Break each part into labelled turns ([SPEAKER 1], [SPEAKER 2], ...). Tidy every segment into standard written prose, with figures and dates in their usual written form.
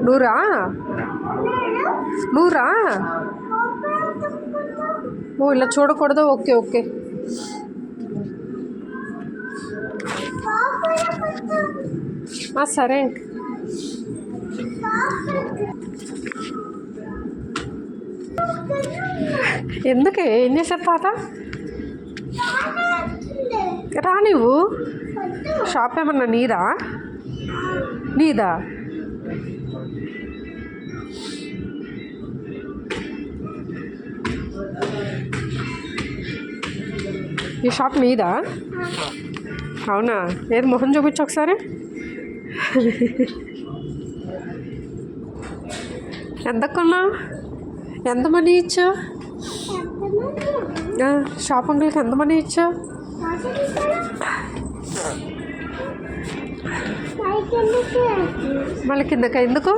[SPEAKER 1] నూరా నూరా ఓ ఇలా చూడకూడదు. Okay okay సరే. ఎందుకే ఏం చేశారు తాత? రా నువ్వు. షాప్ ఏమన్నా నీదా? ఈ షాప్ నీదా? అవునా? ఏది మొహం చూపించు ఒకసారి. ఎంత కొన్నావు? ఎంత మనీ ఇచ్చావు? షాప్ అంకుల్కి ఎంత మనీ ఇచ్చావు? మళ్ళీ కిందక ఎందుకు?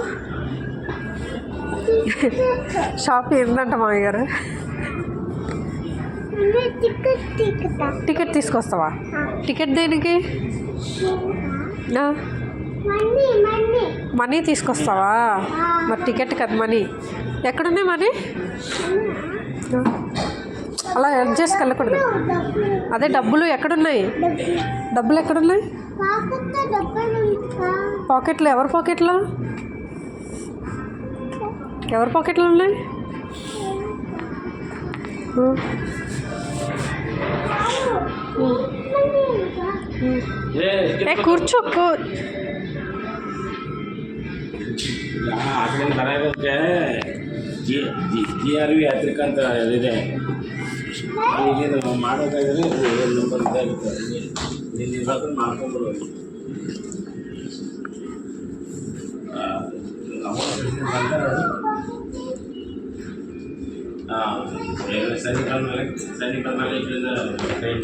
[SPEAKER 1] షాప్ ఏందంట మామయ్య గారు? టికెట్ తీసుకొస్తావా? టికెట్ దేనికి? మనీ తీసుకొస్తావా? మరి టికెట్ కదా మనీ. ఎక్కడున్నాయి మనీ? అలా అడ్జస్ట్ వెళ్ళకూడదు. అదే డబ్బులు ఎక్కడున్నాయి? డబ్బులు ఎక్కడున్నాయి? పాకెట్లో. ఎవరి పాకెట్లో? ఎవరి పాకెట్లో ఉన్నాయి? కూర్చో.
[SPEAKER 2] GRV ಯಾತ್ರಿಕ ಅಂತ ಇದೆ. ಮಾಡೋದಾದ್ರೆ ನಂಬರ್ ಇದಾಗುತ್ತೆ. ನೀನು ಮಾಡ್ಕೊಂಡ್ಬರ್ಬೋದು. ಸರಿ ಬಂದ ಮೇಲೆ ಇದರಿಂದ ಟ್ರೈನ್